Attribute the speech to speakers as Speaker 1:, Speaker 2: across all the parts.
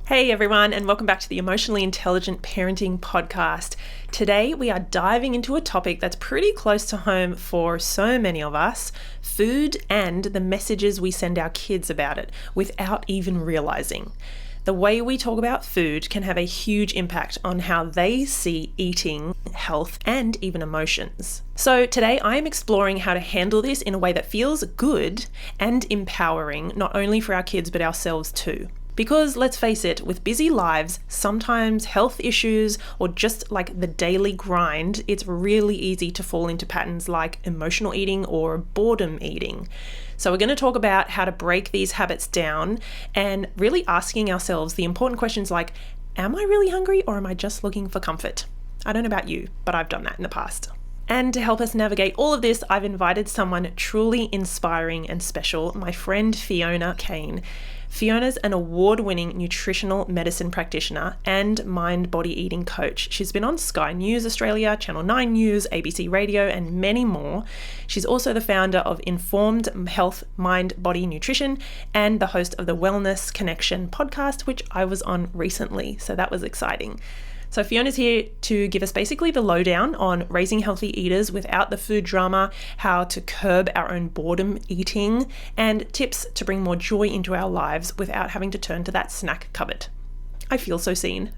Speaker 1: Hey everyone, and welcome back to the Emotionally Intelligent Parenting Podcast. Today we are diving into a topic that's pretty close to home for so many of us: food and the messages we send our kids about it without even realizing. The way we talk about food can have a huge impact on how they see eating, health, and even emotions. So today I am exploring how to handle this in a way that feels good and empowering, not only for our kids but ourselves too. Because let's face it, with busy lives, sometimes health issues or just like the daily grind, it's really easy to fall into patterns like emotional eating or boredom eating. So we're going to talk about how to break these habits down and really asking ourselves the important questions like, am I really hungry or am I just looking for comfort? I don't know about you, but I've done that in the past. And to help us navigate all of this, I've invited someone truly inspiring and special, my friend Fiona Kane. Fiona's an award-winning nutritional medicine practitioner and mind-body eating coach. She's been on Sky News Australia, Channel 9 News, ABC Radio, and many more. She's also the founder of Informed Health Mind Body Nutrition and the host of the Wellness Connection podcast, which I was on recently. So that was exciting. So Fiona's here to give us basically the lowdown on raising healthy eaters without the food drama, how to curb our own boredom eating, and tips to bring more joy into our lives without having to turn to that snack cupboard. I feel so seen.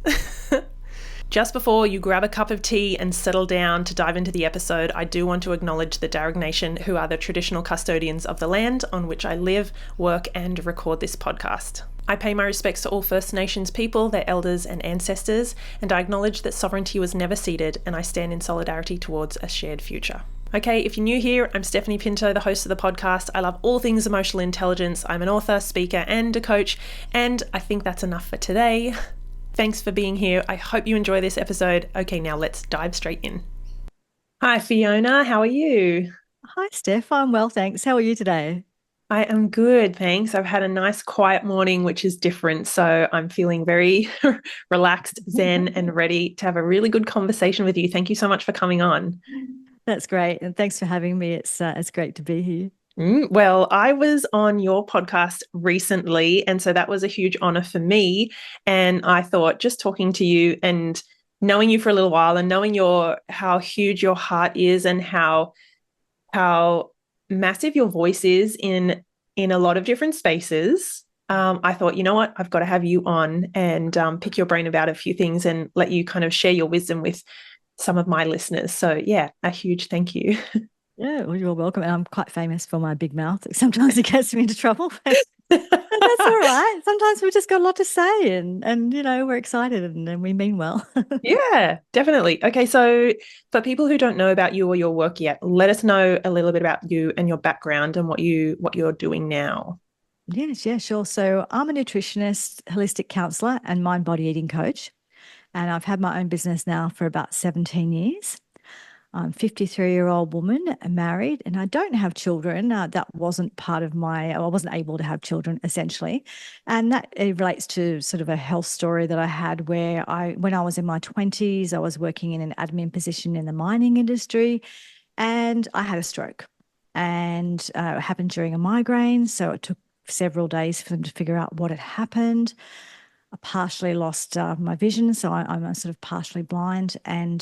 Speaker 1: Just before you grab a cup of tea and settle down to dive into the episode, I do want to acknowledge the Darug Nation, who are the traditional custodians of the land on which I live, work, and record this podcast. I pay my respects to all First Nations people, their elders and ancestors, and I acknowledge that sovereignty was never ceded, and I stand in solidarity towards a shared future. Okay, if you're new here, I'm Stephanie Pinto, the host of the podcast. I love all things emotional intelligence. I'm an author, speaker, and a coach, and I think that's enough for today. Thanks for being here. I hope you enjoy this episode. Okay, now let's dive straight in. Hi, Fiona. How are you?
Speaker 2: Hi, Steph. I'm well, thanks. How are you today?
Speaker 1: I am good, thanks. I've had a nice quiet morning, which is different. So I'm feeling very relaxed, zen, and ready to have a really good conversation with you. Thank you so much for coming on.
Speaker 2: That's great. And thanks for having me. It's great to be here.
Speaker 1: Well, I was on your podcast recently, and so that was a huge honor for me. And I thought just talking to you and knowing you for a little while and knowing how huge your heart is and how massive your voice is in a lot of different spaces. I thought, you know what, I've got to have you on and pick your brain about a few things and let you kind of share your wisdom with some of my listeners. So yeah, a huge thank you.
Speaker 2: Yeah, well, you're welcome. And I'm quite famous for my big mouth. Sometimes it gets me into trouble. But that's all right. Sometimes we've just got a lot to say and we're excited and we mean well.
Speaker 1: Yeah, definitely. Okay, so for people who don't know about you or your work yet, let us know a little bit about you and your background and what you're doing now.
Speaker 2: Yes, yeah, sure. So I'm a nutritionist, holistic counselor, and mind body eating coach. And I've had my own business now for about 17 years. I'm a 53-year-old woman, married, and I don't have children. That wasn't part of I wasn't able to have children essentially. And that it relates to sort of a health story that I had where when I was in my 20s, I was working in an admin position in the mining industry and I had a stroke. And it happened during a migraine. So it took several days for them to figure out what had happened. I partially lost my vision, so I'm sort of partially blind. And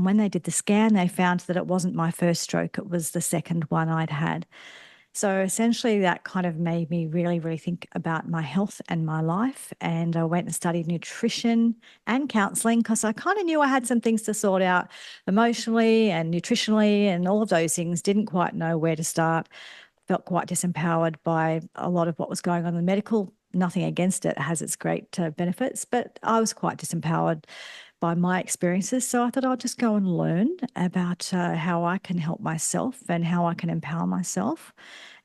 Speaker 2: when they did the scan, they found that it wasn't my first stroke; it was the second one I'd had. So essentially, that kind of made me really, really think about my health and my life. And I went and studied nutrition and counselling because I kind of knew I had some things to sort out emotionally and nutritionally, and all of those things. Didn't quite know where to start. Felt quite disempowered by a lot of what was going on in the medical. Nothing against it, it has its great benefits, but I was quite disempowered by my experiences. So I thought I'll just go and learn about how I can help myself and how I can empower myself.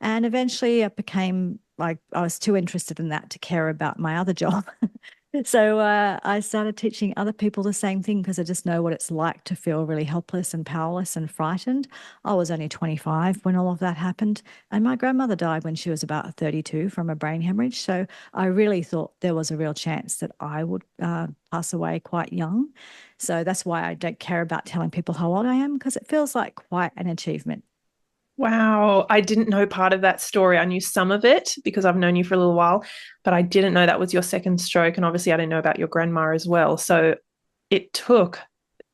Speaker 2: And eventually it became like I was too interested in that to care about my other job. So I started teaching other people the same thing because I just know what it's like to feel really helpless and powerless and frightened. I was only 25 when all of that happened, and my grandmother died when she was about 32 from a brain hemorrhage. So I really thought there was a real chance that I would pass away quite young. So that's why I don't care about telling people how old I am because it feels like quite an achievement.
Speaker 1: Wow, I didn't know part of that story. I knew some of it because I've known you for a little while, but I didn't know that was your second stroke. And obviously, I didn't know about your grandma as well. So it took,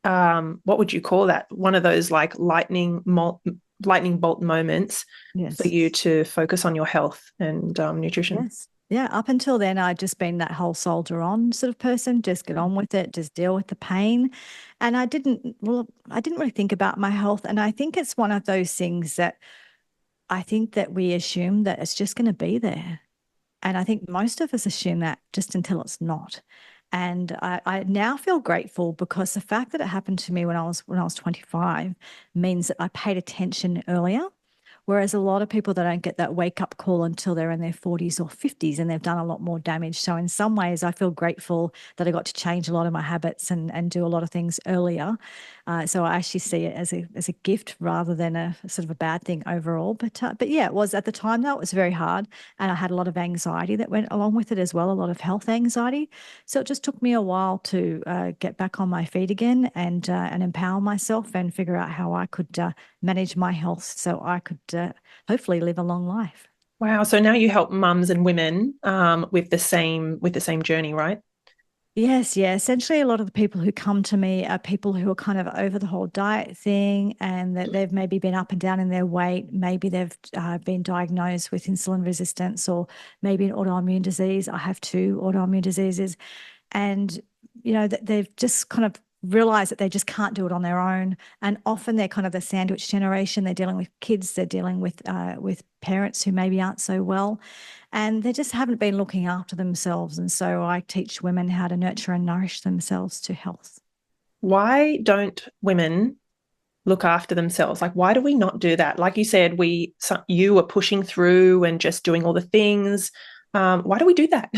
Speaker 1: what would you call that? One of those like lightning bolt moments for
Speaker 2: Yes.
Speaker 1: you to focus on your health and nutrition.
Speaker 2: Yes. Yeah. Up until then, I'd just been that whole soldier on sort of person, just get on with it, just deal with the pain. And I didn't really think about my health. And I think it's one of those things that I think that we assume that it's just going to be there. And I think most of us assume that just until it's not. And I now feel grateful because the fact that it happened to me when I was 25 means that I paid attention earlier. Whereas a lot of people, they don't get that wake up call until they're in their 40s or 50s and they've done a lot more damage. So in some ways, I feel grateful that I got to change a lot of my habits and do a lot of things earlier. So I actually see it as a gift rather than a sort of a bad thing overall. But yeah, it was at the time though, it was very hard. And I had a lot of anxiety that went along with it as well, a lot of health anxiety. So it just took me a while to get back on my feet again and empower myself and figure out how I could manage my health so I could hopefully live a long life.
Speaker 1: Wow. So now you help mums and women with the same journey, right?
Speaker 2: Yes, yeah. Essentially, a lot of the people who come to me are people who are kind of over the whole diet thing and that they've maybe been up and down in their weight. Maybe they've been diagnosed with insulin resistance or maybe an autoimmune disease. I have two autoimmune diseases. And, they've just kind of realized that they just can't do it on their own. And often they're kind of the sandwich generation. They're dealing with kids, they're dealing with parents who maybe aren't so well. And they just haven't been looking after themselves. And so I teach women how to nurture and nourish themselves to health.
Speaker 1: Why don't women look after themselves? Like, why do we not do that? Like you said, you were pushing through and just doing all the things. Why do we do that?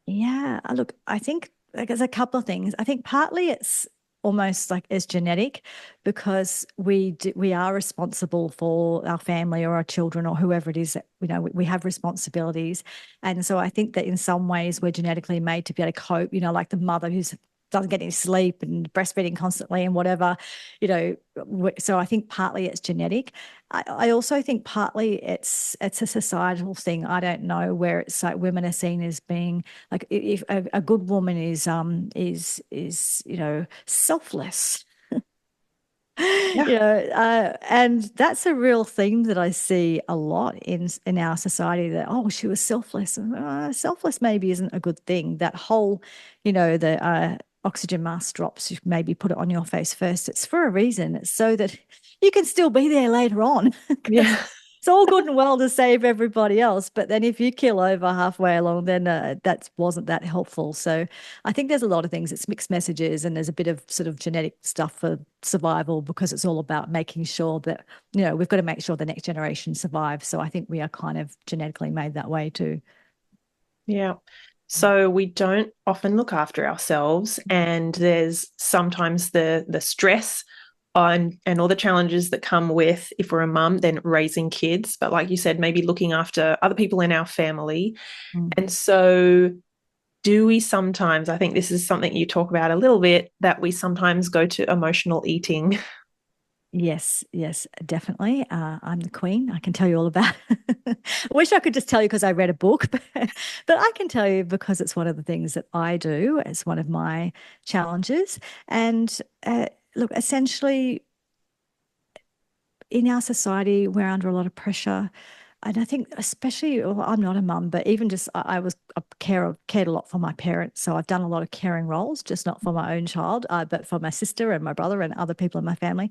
Speaker 2: Yeah, look, I think like, there's a couple of things. I think partly it's almost like it's genetic because we are responsible for our family or our children or whoever it is that we have responsibilities, and so I think that in some ways we're genetically made to be able to cope. Like the mother who's doesn't get any sleep and breastfeeding constantly and whatever, you know. So I think partly it's genetic. I also think partly it's a societal thing. I don't know where it's like women are seen as being like if a good woman is selfless.
Speaker 1: Yeah.
Speaker 2: And that's a real theme that I see a lot in our society that, oh, she was selfless. Selfless maybe isn't a good thing. That whole, the oxygen mask drops, you maybe put it on your face first. It's for a reason. It's so that you can still be there later on because
Speaker 1: Yeah.
Speaker 2: it's all good and well to save everybody else. But then if you kill over halfway along, then that wasn't that helpful. So I think there's a lot of things. It's mixed messages and there's a bit of sort of genetic stuff for survival because it's all about making sure that, we've got to make sure the next generation survives. So I think we are kind of genetically made that way too.
Speaker 1: Yeah. So we don't often look after ourselves, and there's sometimes the stress and all the challenges that come with if we're a mum, then raising kids. But like you said, maybe looking after other people in our family.
Speaker 2: Mm.
Speaker 1: And so do we sometimes, I think this is something you talk about a little bit, that we sometimes go to emotional eating.
Speaker 2: Yes, yes, definitely. I'm the queen. I can tell you all about it. I wish I could just tell you because I read a book, but I can tell you because it's one of the things that I do. It's one of my challenges. And look, essentially, in our society, we're under a lot of pressure. And I think, especially, well, I'm not a mum, but even just I cared a lot for my parents. So I've done a lot of caring roles, just not for my own child, but for my sister and my brother and other people in my family.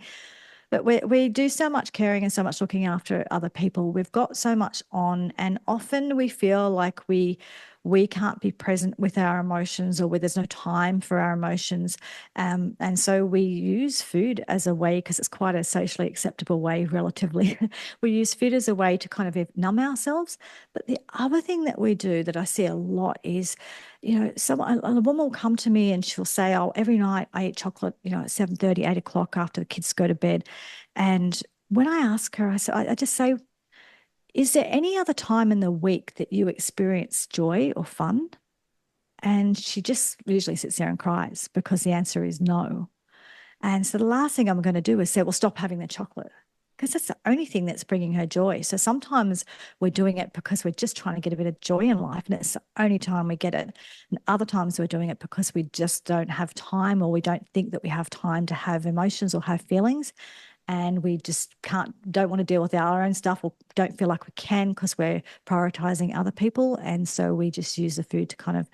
Speaker 2: But we do so much caring and so much looking after other people. We've got so much on, and often we feel like we can't be present with our emotions or where there's no time for our emotions. And so we use food as a way, because it's quite a socially acceptable way, relatively. We use food as a way to kind of numb ourselves. But the other thing that we do that I see a lot is, a woman will come to me and she'll say, oh, every night I eat chocolate, at 7:30, 8 o'clock after the kids go to bed. And when I ask her, I just say, is there any other time in the week that you experience joy or fun? And she just usually sits there and cries because the answer is no. And so the last thing I'm going to do is say, well, stop having the chocolate. because that's the only thing that's bringing her joy. So sometimes we're doing it because we're just trying to get a bit of joy in life, and it's the only time we get it. And other times we're doing it because we just don't have time, or we don't think that we have time to have emotions or have feelings. And we just don't want to deal with our own stuff, or don't feel like we can because we're prioritizing other people. And so we just use the food to kind of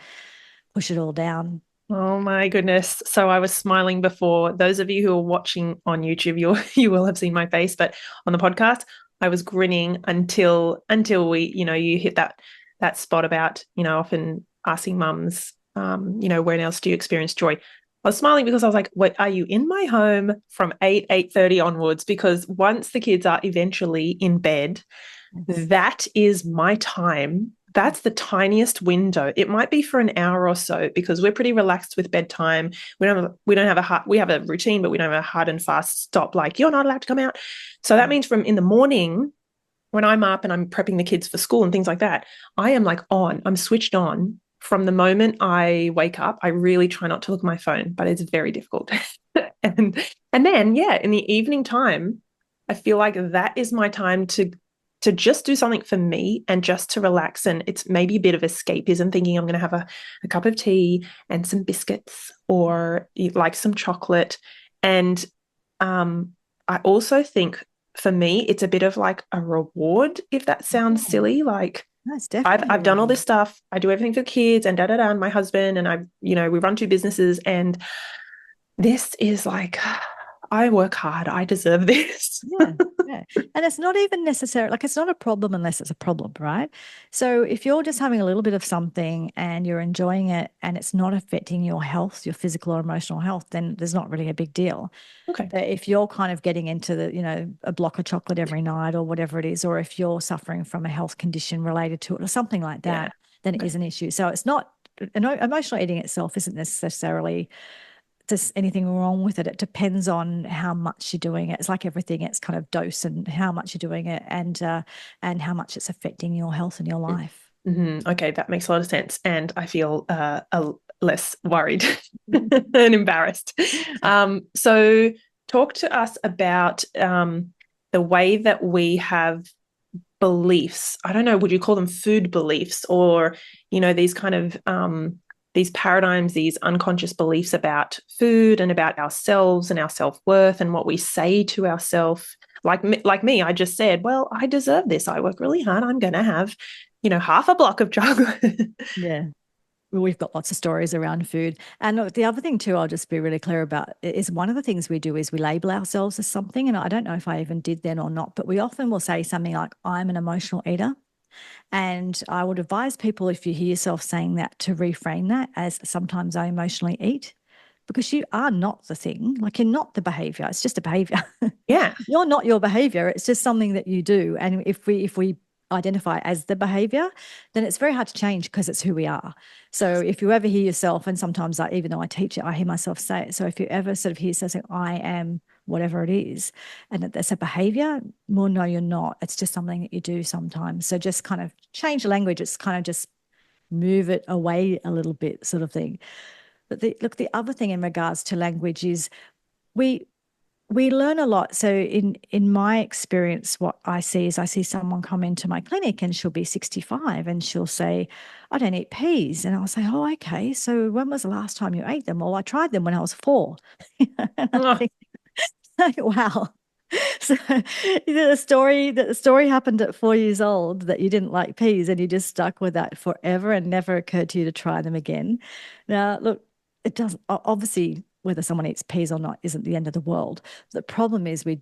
Speaker 2: push it all down.
Speaker 1: Oh my goodness. So I was smiling before. Those of you who are watching on YouTube, you will have seen my face, but on the podcast, I was grinning until we, you hit that spot about, often asking mums, when else do you experience joy? I was smiling because I was like, "What are you in my home from 8:30 onwards?" Because once the kids are eventually in bed, that is my time. That's the tiniest window. It might be for an hour or so because we're pretty relaxed with bedtime. We have a routine, but we don't have a hard and fast stop. Like, you're not allowed to come out. So that means from in the morning when I'm up and I'm prepping the kids for school and things like that, I am like I'm switched on from the moment I wake up. I really try not to look at my phone, but it's very difficult. and then, yeah, in the evening time, I feel like that is my time to just do something for me and just to relax. And it's maybe a bit of escapism, thinking I'm going to have a cup of tea and some biscuits or like some chocolate. And I also think for me, it's a bit of like a reward, if that sounds silly. Like,
Speaker 2: That's definitely
Speaker 1: I've done all this stuff. I do everything for the kids and and my husband, and we run two businesses, and this is like, I work hard. I deserve this.
Speaker 2: Yeah. And it's not even necessary, like it's not a problem unless it's a problem, right? So if you're just having a little bit of something and you're enjoying it and it's not affecting your health, your physical or emotional health, then there's not really a big deal.
Speaker 1: Okay.
Speaker 2: But if you're kind of getting into a block of chocolate every night or whatever it is, or if you're suffering from a health condition related to it or something like that, then it is an issue. So it's not, emotional eating itself isn't necessarily there's anything wrong with it. It depends on how much you're doing it. It's like everything; it's kind of dose and how much you're doing it, and how much it's affecting your health and your life.
Speaker 1: Mm-hmm. Okay, that makes a lot of sense, and I feel less worried and embarrassed. So, talk to us about the way that we have beliefs. I don't know, would you call them food beliefs, or these kind of these paradigms, these unconscious beliefs about food and about ourselves and our self-worth and what we say to ourselves. Like me, I just said, well, I deserve this. I work really hard. I'm going to have, half a block of chocolate.
Speaker 2: Yeah. We've got lots of stories around food. And look, the other thing too, I'll just be really clear about is one of the things we do is we label ourselves as something. And I don't know if I even did then or not, but we often will say something like, I'm an emotional eater. And I would advise people, if you hear yourself saying that, to reframe that as sometimes I emotionally eat, because you are not the thing. Like, you're not the behavior. It's just a behavior.
Speaker 1: Yeah.
Speaker 2: You're not your behavior. It's just something that you do. And if we identify as the behavior, then it's very hard to change because it's who we are. So if you ever hear yourself, and sometimes even though I teach it, I hear myself say it. So if you ever sort of hear yourself saying, I am whatever it is, and that's a behavior, well, no, you're not. It's just something that you do sometimes. So just kind of change the language. It's kind of just move it away a little bit, sort of thing. But the other thing in regards to language is we learn a lot. So in my experience, what I see is I see someone come into my clinic and she'll be 65 and she'll say, I don't eat peas. And I'll say, oh, okay. So when was the last time you ate them? Well, I tried them when I was 4. And I think, wow. So the story happened at 4 years old that you didn't like peas and you just stuck with that forever and never occurred to you to try them again. Now, look, it doesn't, obviously, whether someone eats peas or not isn't the end of the world. The problem is we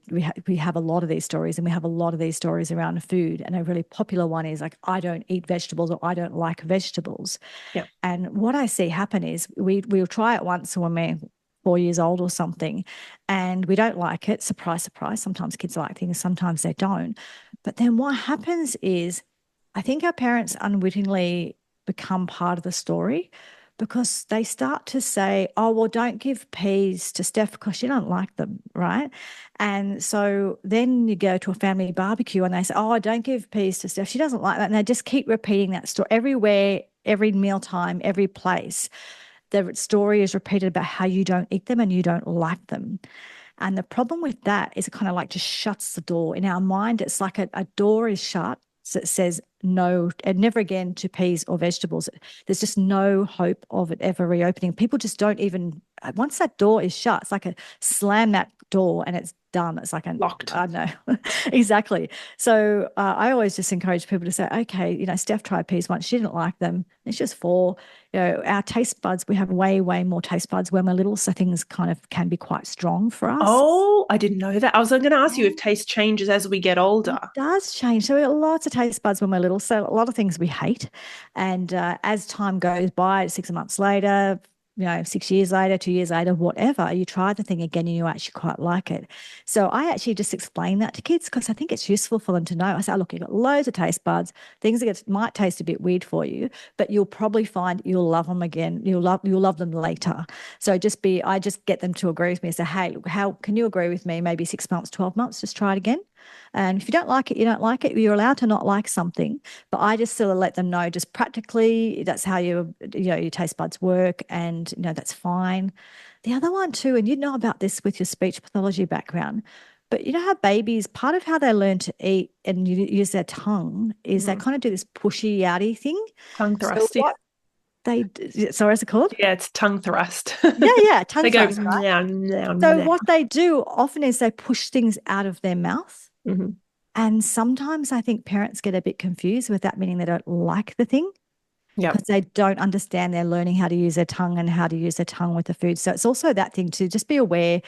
Speaker 2: have a lot of these stories, and we have a lot of these stories around food. And a really popular one is like, I don't eat vegetables, or I don't like vegetables.
Speaker 1: Yeah.
Speaker 2: And what I see happen is we'll try it once when we're 4 years old or something, and we don't like it. Surprise, surprise. Sometimes kids like things, sometimes they don't. But then what happens is, I think our parents unwittingly become part of the story, because they start to say, oh, well, don't give peas to Steph because she don't like them, right? And so then you go to a family barbecue and they say, oh, don't give peas to Steph. She doesn't like that. And they just keep repeating that story everywhere, every mealtime, every place. The story is repeated about how you don't eat them and you don't like them. And the problem with that is it kind of like just shuts the door. In our mind, it's like a door is shut. So it says no, and never again to peas or vegetables. There's just no hope of it ever reopening. People just don't even, once that door is shut, it's like a slam that door and it's done. It's like
Speaker 1: Locked.
Speaker 2: I don't know, exactly. So I always just encourage people to say, okay, Steph tried peas once. She didn't like them. It's just four. Our taste buds, we have way, way more taste buds when we're little. So things kind of can be quite strong for us.
Speaker 1: Oh, I didn't know that. I was going to ask you if taste changes as we get older.
Speaker 2: It does change. So we have lots of taste buds when we're little. So a lot of things we hate. And as time goes by, 6 months later, 6 years later, 2 years later, whatever, you try the thing again and you actually quite like it. So I actually just explain that to kids because I think it's useful for them to know. I say, look, you've got loads of taste buds, things that might taste a bit weird for you, but you'll probably find you'll love them again. You'll love them later. So I just get them to agree with me and say, hey, look, how can you agree with me? Maybe 6 months, 12 months, just try it again. And if you don't like it, you don't like it. You're allowed to not like something, but I just sort of let them know just practically that's how your taste buds work, and that's fine. The other one too, and you know about this with your speech pathology background, but you know how babies, part of how they learn to eat and use their tongue is they kind of do this pushy outy thing.
Speaker 1: Tongue
Speaker 2: So
Speaker 1: thrust.
Speaker 2: what sorry, is it called?
Speaker 1: Yeah, it's tongue thrust.
Speaker 2: Yeah,
Speaker 1: They
Speaker 2: tongue
Speaker 1: go
Speaker 2: thrust, right?
Speaker 1: now, now,
Speaker 2: So
Speaker 1: now.
Speaker 2: what they do often is they push things out of their mouth.
Speaker 1: Mm-hmm.
Speaker 2: And sometimes I think parents get a bit confused with that, meaning they don't like the thing
Speaker 1: Yep.
Speaker 2: because they don't understand they're learning how to use their tongue and how to use their tongue with the food. So it's also that thing to just be aware.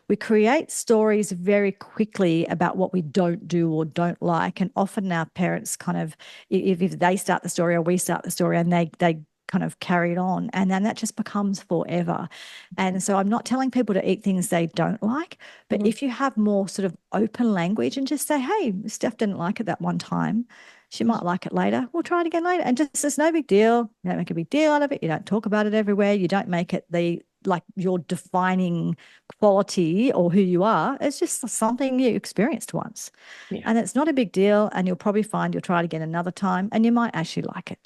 Speaker 2: We create stories very quickly about what we don't do or don't like. And often our parents kind of, if they start the story or we start the story and they kind of carry it on, and then that just becomes forever. And so I'm not telling people to eat things they don't like, but
Speaker 1: Mm-hmm.
Speaker 2: if you have more sort of open language and just say, hey, Steph didn't like it that one time, she might like it later, we'll try it again later. And just there's no big deal. You don't make a big deal out of it. You don't talk about it everywhere. You don't make it like your defining quality or who you are. It's just something you experienced once.
Speaker 1: Yeah.
Speaker 2: And it's not a big deal. And you'll probably find you'll try it again another time and you might actually like it.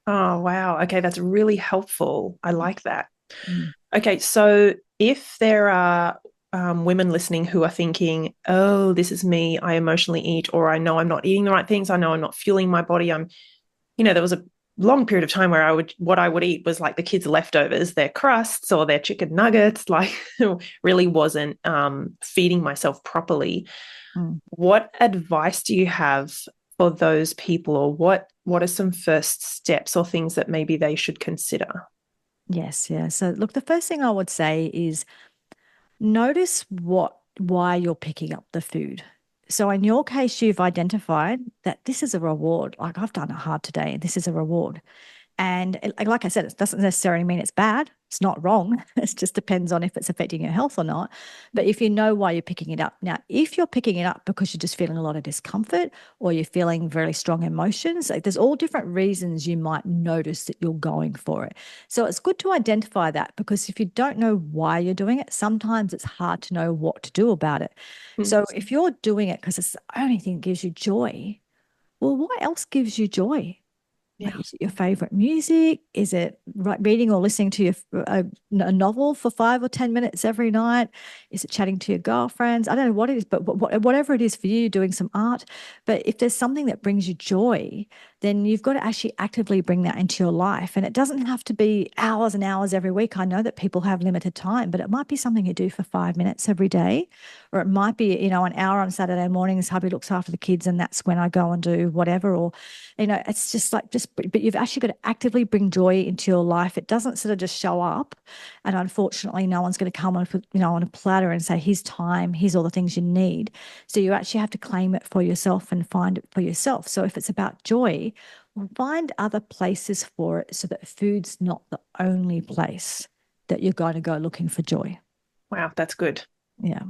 Speaker 1: Oh, wow. Okay, that's really helpful. I like that.
Speaker 2: Mm.
Speaker 1: Okay, so if there are women listening who are thinking, oh, this is me, I emotionally eat, or I know I'm not eating the right things, I know I'm not fueling my body. There was a long period of time where what I would eat was like the kids' leftovers, their crusts or their chicken nuggets, like really wasn't feeding myself properly.
Speaker 2: Mm.
Speaker 1: What advice do you have for those people, or what are some first steps or things that maybe they should consider?
Speaker 2: Yes, yeah. So look, the first thing I would say is notice why you're picking up the food. So in your case, you've identified that this is a reward. Like I've done it hard today, and this is a reward. And like I said, it doesn't necessarily mean it's bad. It's not wrong. It just depends on if it's affecting your health or not. But if you know why you're picking it up. Now, if you're picking it up because you're just feeling a lot of discomfort or you're feeling very strong emotions, like there's all different reasons you might notice that you're going for it. So it's good to identify that, because if you don't know why you're doing it, sometimes it's hard to know what to do about it.
Speaker 1: Mm.
Speaker 2: So if you're doing it because it's the only thing that gives you joy, well, what else gives you joy? Like,
Speaker 1: Yeah.
Speaker 2: is it your favorite music? Is it reading or listening to a novel for 5 or 10 minutes every night? Is it chatting to your girlfriends? I don't know what it is, but whatever it is for you, doing some art. But if there's something that brings you joy, then you've got to actually actively bring that into your life. And it doesn't have to be hours and hours every week. I know that people have limited time, but it might be something you do for 5 minutes every day. Or it might be, an hour on Saturday mornings, hubby looks after the kids and that's when I go and do whatever. Or it's just like but you've actually got to actively bring joy into your life. It doesn't sort of just show up. And unfortunately, no one's going to come on a platter and say, here's time, here's all the things you need. So you actually have to claim it for yourself and find it for yourself. So if it's about joy, well, find other places for it so that food's not the only place that you're going to go looking for joy.
Speaker 1: Wow, that's good.
Speaker 2: Yeah.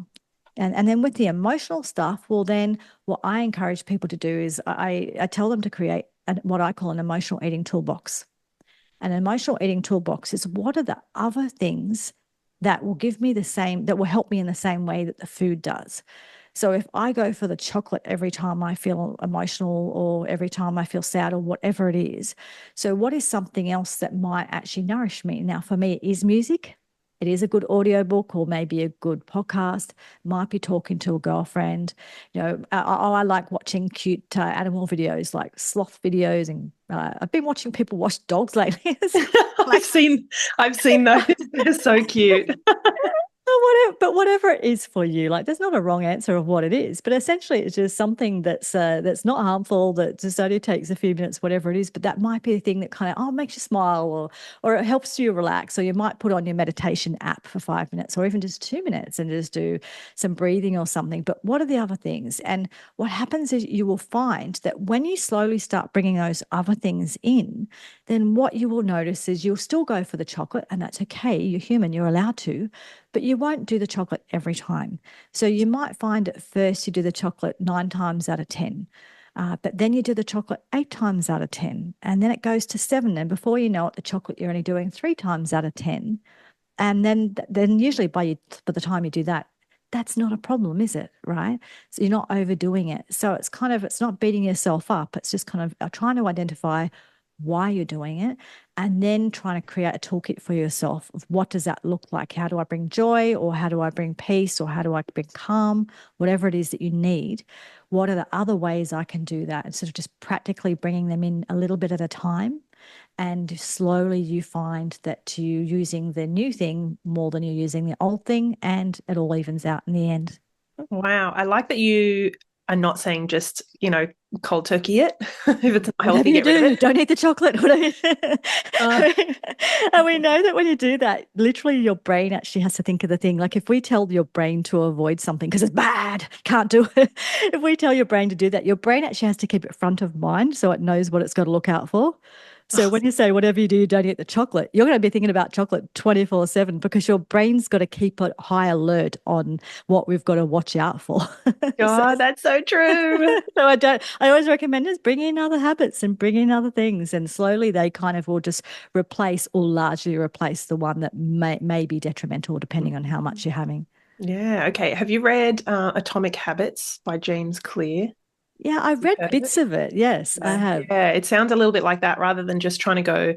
Speaker 2: And then with the emotional stuff, well, then what I encourage people to do is I tell them to create what I call an emotional eating toolbox. An emotional eating toolbox is what are the other things that will give me that will help me in the same way that the food does. So if I go for the chocolate every time I feel emotional or every time I feel sad or whatever it is, so what is something else that might actually nourish me? Now, for me, it is music. It is a good audiobook or maybe a good podcast, might be talking to a girlfriend. I like watching cute animal videos like sloth videos, and I've been watching people wash dogs lately.
Speaker 1: I've
Speaker 2: Like,
Speaker 1: seen I've seen those. They're so cute.
Speaker 2: but whatever it is for you, like there's not a wrong answer of what it is, but essentially it's just something that's not harmful, that just only takes a few minutes, whatever it is. But that might be a thing that kind of makes you smile, or it helps you relax. Or you might put on your meditation app for 5 minutes, or even just 2 minutes, and just do some breathing or something. But what are the other things? And what happens is you will find that when you slowly start bringing those other things in, then what you will notice is you'll still go for the chocolate, and that's okay. You're human, you're allowed to, but you won't do the chocolate every time. So you might find at first you do the chocolate 9 times out of 10. But then you do the chocolate 8 times out of 10, and then it goes to 7. And before you know it, the chocolate you're only doing 3 times out of 10. And then usually by the time you do that, that's not a problem, is it? Right. So you're not overdoing it. So it's not beating yourself up. It's just kind of trying to identify why you're doing it, and then trying to create a toolkit for yourself of what does that look like? How do I bring joy, or how do I bring peace, or how do I bring calm, whatever it is that you need? What are the other ways I can do that? And sort of just practically bringing them in a little bit at a time. And slowly you find that you're using the new thing more than you're using the old thing, and it all evens out in the end.
Speaker 1: Wow. I like that you are not saying just, cold turkey it. If it's not
Speaker 2: Whatever
Speaker 1: healthy,
Speaker 2: you
Speaker 1: get rid of
Speaker 2: do,
Speaker 1: it.
Speaker 2: don't eat the chocolate.
Speaker 1: Uh,
Speaker 2: And we know that when you do that, literally your brain actually has to think of the thing. Like if we tell your brain to avoid something because it's bad, can't do it. If we tell your brain to do that, your brain actually has to keep it front of mind so it knows what it's got to look out for. So when you say whatever you do, don't eat the chocolate, you're going to be thinking about chocolate 24/7 because your brain's got to keep a high alert on what we've got to watch out for. So,
Speaker 1: God, that's so true.
Speaker 2: so I always recommend just bring in other habits and bring in other things. And slowly they kind of will just replace or largely replace the one that may be detrimental depending on how much you're having.
Speaker 1: Yeah. Okay. Have you read Atomic Habits by James Clear?
Speaker 2: Yeah, I've
Speaker 1: You've
Speaker 2: read
Speaker 1: heard of it?
Speaker 2: bits of it. Yes, I
Speaker 1: Yeah.
Speaker 2: have.
Speaker 1: Yeah. It sounds a little bit like that rather than just trying to go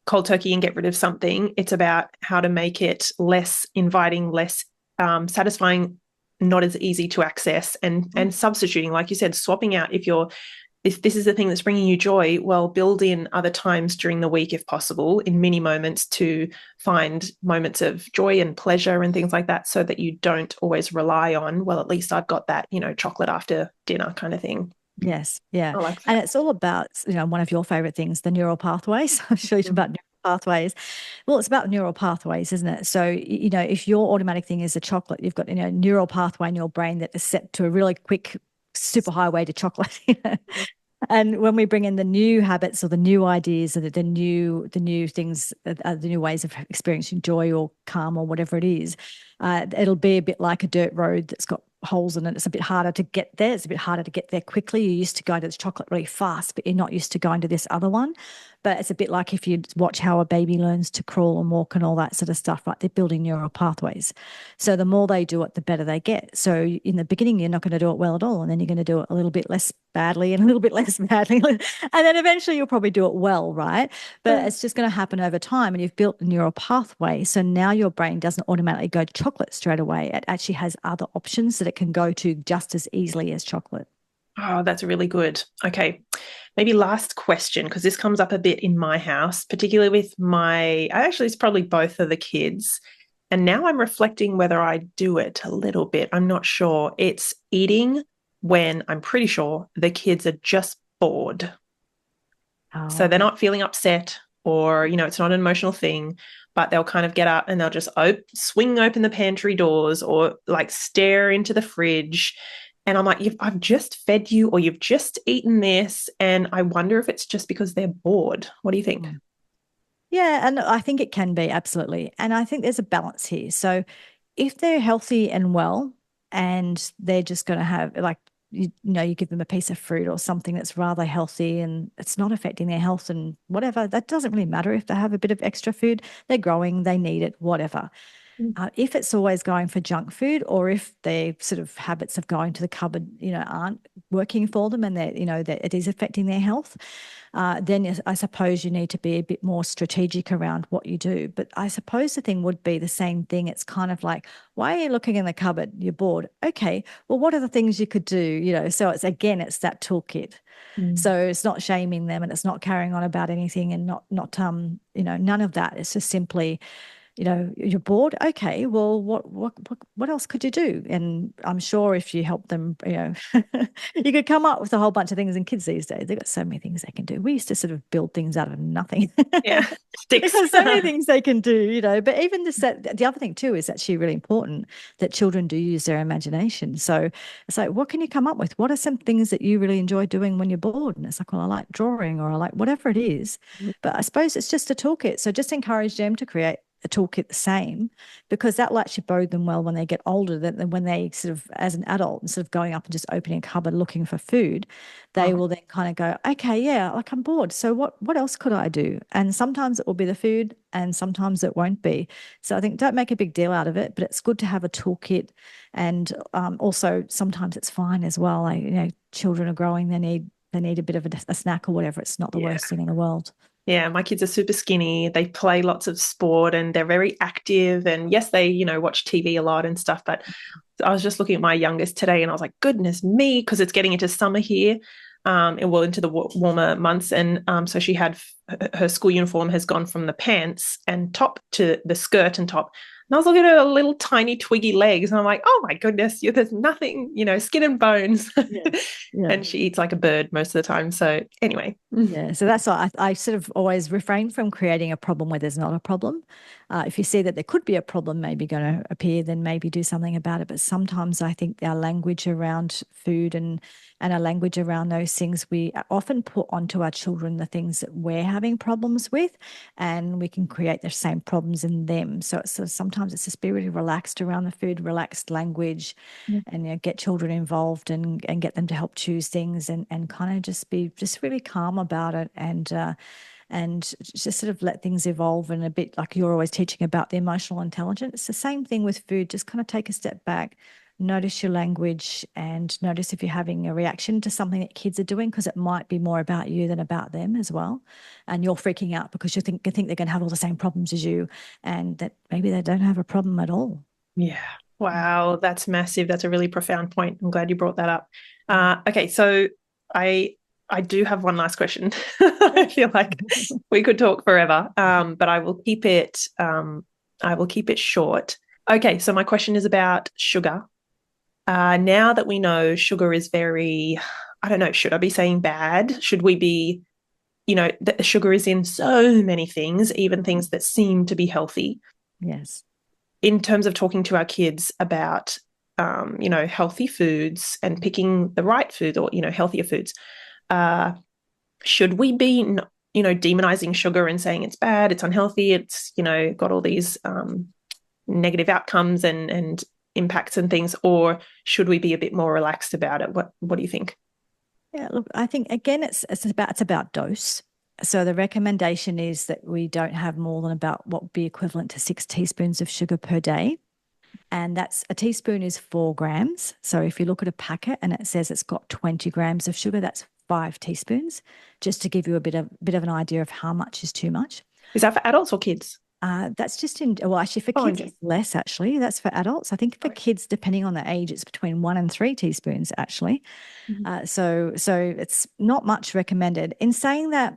Speaker 1: cold turkey and get rid of something. It's about how to make it less inviting, less satisfying, not as easy to access, and substituting, like you said, swapping out. If this is the thing that's bringing you joy, well, build in other times during the week, if possible, in mini moments to find moments of joy and pleasure and things like that, so that you don't always rely on, well, at least I've got that, chocolate after dinner kind of thing.
Speaker 2: Yes, yeah.
Speaker 1: I like
Speaker 2: And
Speaker 1: that.
Speaker 2: it's all about, one of your favorite things, the neural pathways. I'm sure you talk about neural pathways. Well, it's about neural pathways, isn't it? So, if your automatic thing is a chocolate, you've got, neural pathway in your brain that is set to a really quick, super highway to chocolate. And when we bring in the new habits or the new ideas or the new things, the new ways of experiencing joy or calm or whatever it is, it'll be a bit like a dirt road that's got holes in it. It's a bit harder to get there. It's a bit harder to get there quickly. You're used to going to this chocolate really fast, but you're not used to going to this other one. But it's a bit like if you watch how a baby learns to crawl and walk and all that sort of stuff, right? They're building neural pathways. So the more they do it, the better they get. So in the beginning, you're not going to do it well at all. And then you're going to do it a little bit less badly and a little bit less badly. And then eventually you'll probably do it well, right? But it's just going to happen over time. And you've built a neural pathway. So now your brain doesn't automatically go to chocolate straight away. It actually has other options that it can go to just as easily as chocolate.
Speaker 1: Oh, that's really good. Okay. Maybe last question, because this comes up a bit in my house, particularly with actually, it's probably both of the kids. And now I'm reflecting whether I do it a little bit. I'm not sure. It's eating when I'm pretty sure the kids are just bored. So
Speaker 2: Oh,
Speaker 1: they're
Speaker 2: yeah.
Speaker 1: not feeling upset, or, it's not an emotional thing, but they'll kind of get up and they'll just swing open the pantry doors or like stare into the fridge. And I'm like, I've just fed you, or you've just eaten this. And I wonder if it's just because they're bored. What do you think?
Speaker 2: Yeah, and I think it can be absolutely. And I think there's a balance here. So if they're healthy and well, and they're just going to have like you give them a piece of fruit or something that's rather healthy and it's not affecting their health and whatever, that doesn't really matter if they have a bit of extra food. They're growing, they need it, whatever.
Speaker 1: Mm.
Speaker 2: If it's always going for junk food, or if their sort of habits of going to the cupboard, aren't working for them, and that it is affecting their health, then I suppose you need to be a bit more strategic around what you do. But I suppose the thing would be the same thing. It's kind of like, why are you looking in the cupboard? You're bored. Okay, well, what are the things you could do? So it's that toolkit.
Speaker 1: Mm.
Speaker 2: So it's not shaming them, and it's not carrying on about anything, and not none of that. It's just simply, you're bored. Okay, well, what else could you do? And I'm sure if you help them, you could come up with a whole bunch of things. And kids these days, they've got so many things they can do. We used to sort of build things out of nothing.
Speaker 1: Yeah,
Speaker 2: They've
Speaker 1: sticks.
Speaker 2: got so many things they can do, But even the other thing too is actually really important, that children do use their imagination. So it's like, what can you come up with? What are some things that you really enjoy doing when you're bored? And it's like, well, I like drawing, or I like whatever it is. But I suppose it's just a toolkit. So just encourage them to create a toolkit the same, because that will actually bode them well when they get older, than when they sort of, as an adult, instead of going up and just opening a cupboard looking for food, they
Speaker 1: Oh,
Speaker 2: will then kind of go, okay, yeah, like I'm bored. So what else could I do? And sometimes it will be the food, and sometimes it won't be. So I think don't make a big deal out of it, but it's good to have a toolkit. And also sometimes it's fine as well. Like, children are growing, they need a bit of a snack or whatever. It's not the
Speaker 1: yeah.
Speaker 2: worst thing in the world.
Speaker 1: Yeah, my kids are super skinny. They play lots of sport and they're very active. And yes, they, watch TV a lot and stuff. But I was just looking at my youngest today and I was like, goodness me, because it's getting into summer here, and well, into the warmer months. And so she had her school uniform has gone from the pants and top to the skirt and top. And I was looking at her little tiny twiggy legs, and I'm like, oh my goodness, there's nothing, skin and bones.
Speaker 2: Yeah. Yeah.
Speaker 1: And she eats like a bird most of the time. So anyway.
Speaker 2: Yeah, so that's why I sort of always refrain from creating a problem where there's not a problem. If you see that there could be a problem maybe going to appear, then maybe do something about it. But sometimes I think our language around food and our language around those things, we often put onto our children the things that we're having problems with, and we can create the same problems in them. So sometimes it's just be really relaxed around the food, relaxed language, and get children involved, and get them to help choose things, and kind of just be just really calm about it, and just sort of let things evolve. And a bit like you're always teaching about the emotional intelligence, it's the same thing with food. Just kind of take a step back, notice your language, and notice if you're having a reaction to something that kids are doing, because it might be more about you than about them as well. And you're freaking out because you think they're going to have all the same problems as you, and that maybe they don't have a problem at all.
Speaker 1: Yeah. Wow, that's massive. That's a really profound point. I'm glad you brought that up. Okay, so I I do have one last question. I feel like we could talk forever, but I will keep it short. Okay, so my question is about sugar. Now that we know sugar is very, I don't know, should I be saying bad? Should we be, that sugar is in so many things, even things that seem to be healthy.
Speaker 2: Yes.
Speaker 1: In terms of talking to our kids about, healthy foods and picking the right food, or, healthier foods, uh, should we be, demonizing sugar and saying it's bad, it's unhealthy, it's, got all these negative outcomes and impacts and things, or should we be a bit more relaxed about it? What do you think?
Speaker 2: Yeah, look, I think again it's about dose. So the recommendation is that we don't have more than about what would be equivalent to 6 teaspoons of sugar per day. And that's a teaspoon is 4 grams. So if you look at a packet and it says it's got 20 grams of sugar, that's 5 teaspoons, just to give you a bit of an idea of how much is too much.
Speaker 1: Is that for adults or kids?
Speaker 2: That's just actually for
Speaker 1: Oh,
Speaker 2: kids,
Speaker 1: okay.
Speaker 2: it's less actually. That's for adults. I think for kids, depending on the age, it's between 1 and 3 teaspoons actually.
Speaker 1: Mhm.
Speaker 2: So it's not much recommended. In saying that,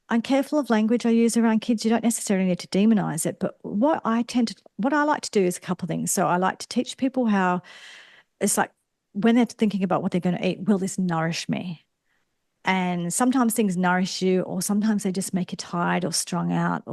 Speaker 2: I'm careful of language I use around kids. You don't necessarily need to demonize it, but what I like to do is a couple of things. So I like to teach people how it's like when they're thinking about what they're going to eat, will this nourish me? And sometimes things nourish you, or sometimes they just make you tired or strung out.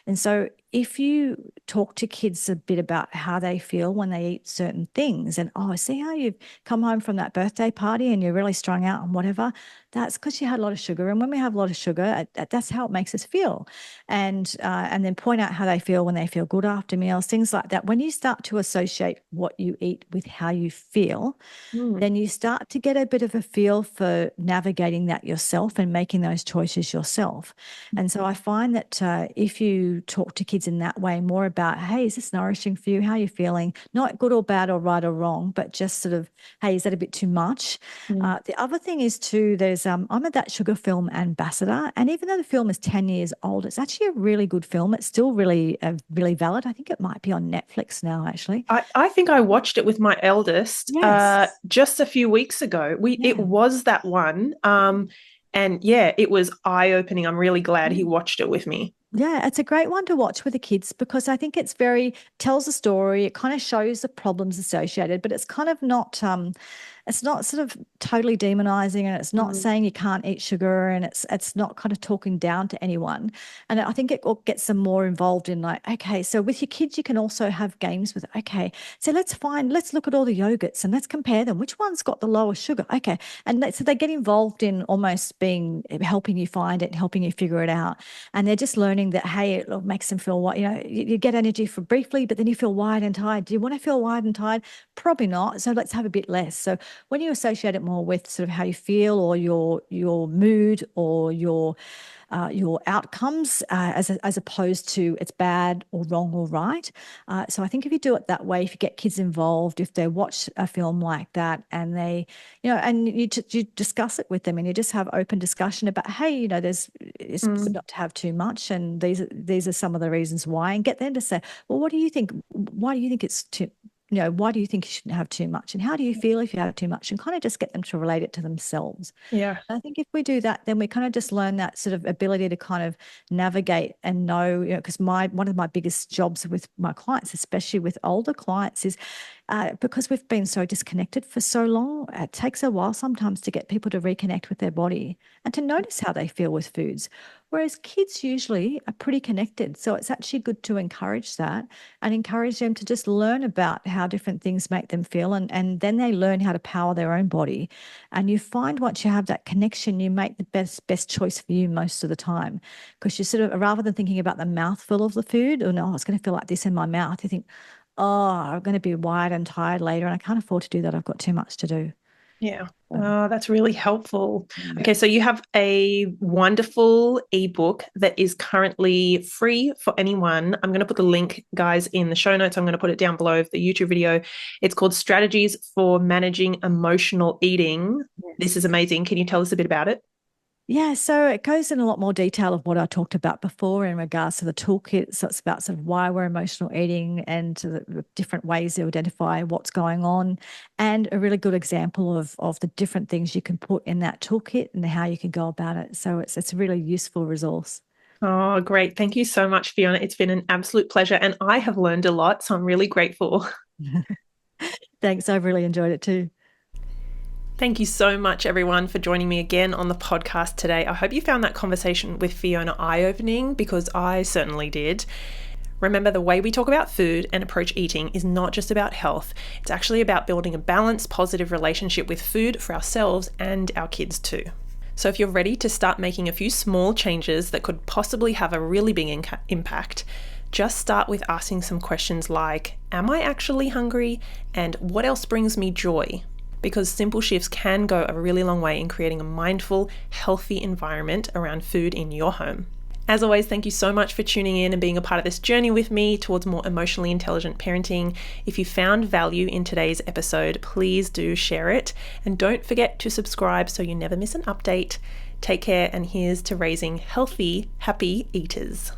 Speaker 2: And so if you talk to kids a bit about how they feel when they eat certain things, and see how you've come home from that birthday party and you're really strung out and whatever, that's because you had a lot of sugar. And when we have a lot of sugar, that's how it makes us feel. And then point out how they feel when they feel good after meals, things like that. When you start to associate what you eat with how you feel,
Speaker 1: Mm.
Speaker 2: then you start to get a bit of a feel for navigating that yourself and making those choices yourself. And so I find that if you talk to kids kids in that way, more about, hey, is this nourishing for you? How are you feeling? Not good or bad or right or wrong, but just sort of, hey, is that a bit too much? The other thing is too, I'm a That Sugar film ambassador, and even though the film is 10 years old, it's actually a really good film. It's still really, really valid. I think it might be on Netflix now, actually.
Speaker 1: I think I watched it with my eldest
Speaker 2: Yes.
Speaker 1: just a few weeks ago. It
Speaker 2: Yeah.
Speaker 1: was that one. And yeah, it was eye-opening. I'm really glad he
Speaker 2: Yeah.
Speaker 1: watched it with me.
Speaker 2: Yeah, it's a great one to watch with the kids because I think tells a story. It kind of shows the problems associated, but it's kind of not it's not sort of totally demonizing, and it's not
Speaker 1: Mm,
Speaker 2: saying you can't eat sugar, and it's not kind of talking down to anyone. And I think it all gets them more involved in, like, okay, so with your kids you can also have games with, okay, so let's look at all the yogurts and let's compare them. Which one's got the lowest sugar? Okay. So they get involved in almost being helping you find it, helping you figure it out. And they're just learning that, hey, it makes them feel, you get energy for briefly, but then you feel wired and tired. Do you want to feel wired and tired? Probably not. So let's have a bit less. So when you associate it more with sort of how you feel, or your mood, or your outcomes, as opposed to it's bad or wrong or right. So I think if you do it that way, if you get kids involved, if they watch a film like that, and and you discuss it with them, and you just have open discussion about, hey, it's good
Speaker 1: mm,
Speaker 2: not to have too much, and these are some of the reasons why, and get them to say, well, what do you think? Why do you think it's too? Why do you think you shouldn't have too much? And how do you feel if you have too much? And kind of just get them to relate it to themselves.
Speaker 1: yeah.
Speaker 2: I think if we do that, then we kind of just learn that sort of ability to kind of navigate and know, because one of my biggest jobs with my clients, especially with older clients, is because we've been so disconnected for so long, it takes a while sometimes to get people to reconnect with their body and to notice how they feel with foods. Whereas kids usually are pretty connected. So it's actually good to encourage that and encourage them to just learn about how different things make them feel. And then they learn how to power their own body. And you find once you have that connection, you make the best choice for you most of the time. Because you sort of, rather than thinking about the mouthful of the food, or no, it's going to feel like this in my mouth, you think, oh, I'm going to be wired and tired later, and I can't afford to do that. I've got too much to do.
Speaker 1: Yeah. Oh, that's really helpful.
Speaker 2: Mm.
Speaker 1: Okay, so you have a wonderful ebook that is currently free for anyone. I'm going to put the link, guys, in the show notes. I'm going to put it down below the YouTube video. It's called Strategies for Managing Emotional Eating. This is
Speaker 2: Yes.
Speaker 1: amazing. Can you tell us a bit about it?
Speaker 2: Yeah, so it goes in a lot more detail of what I talked about before in regards to the toolkit. So it's about sort of why we're emotional eating, and to the different ways to identify what's going on, and a really good example of the different things you can put in that toolkit and how you can go about it. So it's a really useful resource.
Speaker 1: Oh, great. Thank you so much, Fiona. It's been an absolute pleasure, and I have learned a lot, so I'm really grateful.
Speaker 2: Thanks. I've really enjoyed it too.
Speaker 1: Thank you so much, everyone, for joining me again on the podcast today. I hope you found that conversation with Fiona eye-opening, because I certainly did. Remember, the way we talk about food and approach eating is not just about health. It's actually about building a balanced, positive relationship with food for ourselves and our kids too. So if you're ready to start making a few small changes that could possibly have a really big impact, just start with asking some questions like, am I actually hungry? And what else brings me joy? Because simple shifts can go a really long way in creating a mindful, healthy environment around food in your home. As always, thank you so much for tuning in and being a part of this journey with me towards more emotionally intelligent parenting. If you found value in today's episode, please do share it. And don't forget to subscribe so you never miss an update. Take care, and here's to raising healthy, happy eaters.